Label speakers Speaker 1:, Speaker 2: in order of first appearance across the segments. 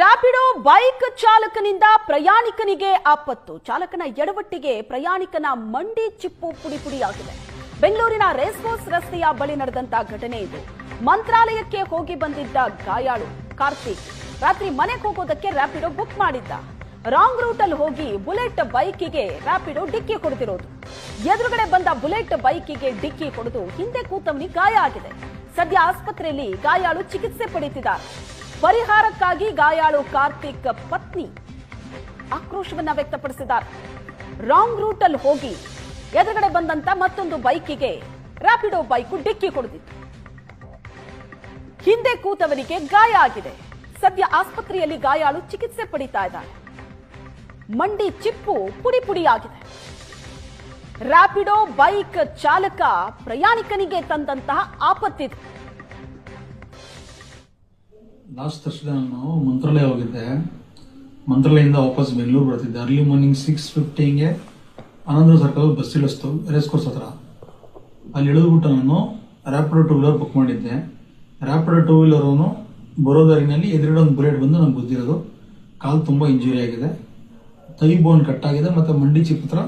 Speaker 1: Rapido bike ಚಾಲಕನಿಂದ ಪ್ರಯಾಣಿಕನಿಗೆ ಆಪತ್ತು. ಚಾಲಕನ ಎಡವಟ್ಟಿಗೆ ಪ್ರಯಾಣಿಕನ ಮಂಡಿ ಚಿಪ್ಪು ಪುಡಿಪುಡಿಯಾಗಿದೆ. ಬೆಂಗಳೂರಿನ ರೇಸ್ಕೋರ್ಸ್ ರಸ್ತೆಯ ಬಳಿ ನಡೆದಂತ ಘಟನೆ ಇದು. ಮಂತ್ರಾಲಯಕ್ಕೆ ಹೋಗಿ ಬಂದಿದ್ದ ಗಾಯಾಳು ಕಾರ್ತಿಕ್ ರಾತ್ರಿ ಮನೆಗೆ ಹೋಗೋದಕ್ಕೆ ರ್ಯಾಪಿಡೋ ಬುಕ್ ಮಾಡಿದ್ದ. ರಾಂಗ್ ರೂಟ್ ಅಲ್ಲಿ ಹೋಗಿ ಬುಲೆಟ್ ಬೈಕಿಗೆ ರ್ಯಾಪಿಡೋ ಡಿಕ್ಕಿ ಹೊಡೆದಿರೋದು. ಎದುರುಗಡೆ ಬಂದ ಬುಲೆಟ್ ಬೈಕಿಗೆ ಡಿಕ್ಕಿ ಹೊಡೆದು ಹಿಂದೆ ಕೂತವನಿಗೆ ಗಾಯ ಆಗಿದೆ. ಸದ್ಯ ಆಸ್ಪತ್ರೆಯಲ್ಲಿ ಗಾಯಾಳು ಚಿಕಿತ್ಸೆ ಪಡೆಯುತ್ತಿದ್ದಾರೆ. ಪರಿಹಾರಕ್ಕಾಗಿ ಗಾಯಾಳು ಕಾರ್ತಿಕ್ ಪತ್ನಿ ಆಕ್ರೋಶವನ್ನ ವ್ಯಕ್ತಪಡಿಸಿದ್ದಾರೆ. ರಾಂಗ್ ರೂಟ್ ಅಲ್ಲಿ ಹೋಗಿ ಎದುರುಗಡೆ ಬಂದಂತ ಮತ್ತೊಂದು ಬೈಕಿಗೆ ರ್ಯಾಪಿಡೋ ಬೈಕು ಡಿಕ್ಕಿ ಹೊಡೆದಿತ್ತು. ಹಿಂದೆ ಕೂತವನಿಗೆ ಗಾಯ ಆಗಿದೆ. ಸದ್ಯ ಆಸ್ಪತ್ರೆಯಲ್ಲಿ ಗಾಯಾಳು ಚಿಕಿತ್ಸೆ ಪಡಿತಾ ಇದ್ದಾರೆ. ಮಂಡಿ ಚಿಪ್ಪು ಪುಡಿ ಪುಡಿಯಾಗಿದೆ. ರ್ಯಾಪಿಡೋ ಬೈಕ್ ಚಾಲಕ ಪ್ರಯಾಣಿಕನಿಗೆ ತಂದಂತಹ ಆಪತ್ತಿದೆ.
Speaker 2: ಲಾಸ್ಟ್ ತರ್ಸ್ಡೇ ನಾನು ಮಂತ್ರಾಲಯ ಹೋಗಿದ್ದೆ. ಮಂತ್ರಾಲಯದಿಂದ ವಾಪಸ್ ಬೆಂಗಳೂರು ಬರ್ತಿದ್ದೆ. ಅರ್ಲಿ ಮಾರ್ನಿಂಗ್ 6:50ಗೆ ಆನಂದ ಸರ್ಕಲ್ ಬಸ್ ಇಳಿಸ್ತು ರೇಸ್ಕೋರ್ಸ್ ಹತ್ರ. ಅಲ್ಲಿ ಇಳಿದ್ಬಿಟ್ಟು ನಾನು ರ್ಯಾಪಿಡೋ ಟೂ ವೀಲರ್ ಬುಕ್ ಮಾಡಿದ್ದೆ. ರ್ಯಾಪಿಡೋ ಟೂ ವೀಲರ್ ಬರೋದಾರಿನಲ್ಲಿ ಎದುರುಗಡೆ ಒಂದು ಬುಲೆಟ್ ಬಂದು ನಂಗೆ ಗುದ್ದಿರೋದು. ಕಾಲು ತುಂಬ ಇಂಜುರಿ ಆಗಿದೆ. ತೈ ಬೋನ್ ಕಟ್ ಆಗಿದೆ ಮತ್ತು ಮಂಡಿ ಚಿಪ್ ಹತ್ರ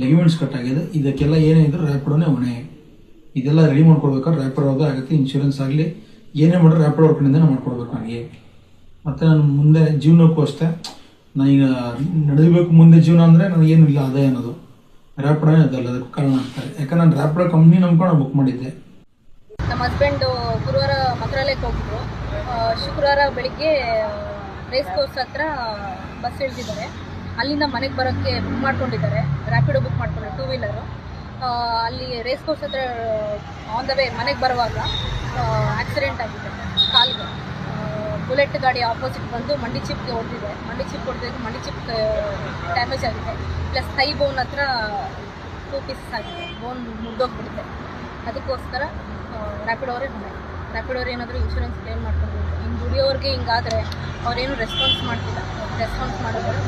Speaker 2: ಲೆಗಿಮೆಂಟ್ಸ್ ಕಟ್ ಆಗಿದೆ. ಇದಕ್ಕೆಲ್ಲ ಏನೇ ಇದ್ರು ರ್ಯಾಪಿಡೋನೇ ಹೊಣೆ. ಇದೆಲ್ಲ ರೆಡಿ ಮಾಡ್ಕೊಡ್ಬೇಕಾದ್ರೆ ರ್ಯಾಪಿಡೋ ಆಗುತ್ತೆ. ಇನ್ಶೂರೆನ್ಸ್ ಆಗಲಿ ಏನೇ ಮಾಡಿದ್ರೆ ರ್ಯಾಪಿಡೋ ಕಡೆಯಿಂದ ಮಾಡ್ಕೊಡ್ಬೇಕು ನನಗೆ. ಮತ್ತು ನಾನು ಮುಂದೆ ಜೀವನಕ್ಕೂ ಅಷ್ಟೇ, ನಾನೀಗ ನಡೆಯಬೇಕು ಮುಂದೆ ಜೀವನ ಅಂದರೆ ನನಗೇನು ಇಲ್ಲ ಆದಾಯ ಅನ್ನೋದು. ರ್ಯಾಪಿಡೋನೇ ಅದಲ್ಲ, ಅದಕ್ಕೆ ಕಾರಣ ಆಗ್ತಾರೆ. ಯಾಕಂದ್ರೆ ನಾನು ರ್ಯಾಪಿಡೋ ಕಂಪ್ನಿ ನಂಬ್ಕೊಂಡು ಬುಕ್ ಮಾಡಿದ್ದೆ.
Speaker 3: ನಮ್ಮ ಹಸ್ಬೆಂಡು ಗುರುವಾರ ಮಂತ್ರಾಲಯಕ್ಕೆ ಹೋಗಿದ್ರು. ಶುಕ್ರವಾರ ಬೆಳಿಗ್ಗೆ ರೇಸ್ ಕೋರ್ಸ್ ಹತ್ರ ಬಸ್ ಇಳಿದಿದ್ದಾರೆ. ಅಲ್ಲಿಂದ ಮನೆಗೆ ಬರೋಕ್ಕೆ ಬುಕ್ ಮಾಡ್ಕೊಂಡಿದ್ದಾರೆ. ರ್ಯಾಪಿಡೋ ಬುಕ್ ಮಾಡ್ಕೊಂಡಿದ್ದಾರೆ, ಟೂ ವೀಲರು. ಅಲ್ಲಿ ರೇಸ್ ಕೋರ್ಸ್ ಹತ್ರ ಆನ್ ದ ವೇ ಮನೆಗೆ ಬರುವಾಗ ಆಕ್ಸಿಡೆಂಟ್ ಆಗಿದೆ. ಕಾಲಿಗೆ ಬುಲೆಟ್ ಗಾಡಿ ಆಪೋಸಿಟ್ ಬಂದು ಮಂಡಿ ಚಿಪ್ಗೆ ಹೊಡೆದಿದೆ. ಮಂಡಿ ಚಿಪ್ ಹೊಡೆದಿದ್ದು ಮಂಡಿ ಚಿಪ್ ಡ್ಯಾಮೇಜ್ ಆಗಿದೆ. ಪ್ಲಸ್ ಥೈ ಬೋನ್ ಹತ್ರ 2 ಪೀಸಸ್ ಆಗಿದೆ. ಬೋನ್ ಮುರಿದೋಗ್ಬಿಡುತ್ತೆ. ಅದಕ್ಕೋಸ್ಕರ ರ್ಯಾಪಿಡೋರೇ ಹೊಣೆ. ರ್ಯಾಪಿಡೋರು ಏನಾದರೂ ಇನ್ಶೂರೆನ್ಸ್ ಕ್ಲೇಮ್ ಮಾಡ್ಕೊಂಡು ಹಿಂಗೆ ದುಡಿಯೋರಿಗೆ ಹಿಂಗಾದರೆ ಅವ್ರೇನು ರೆಸ್ಪಾನ್ಸ್ ಮಾಡ್ತಿಲ್ಲ. ರೆಸ್ಪಾನ್ಸ್ ಮಾಡಿದ್ರೆ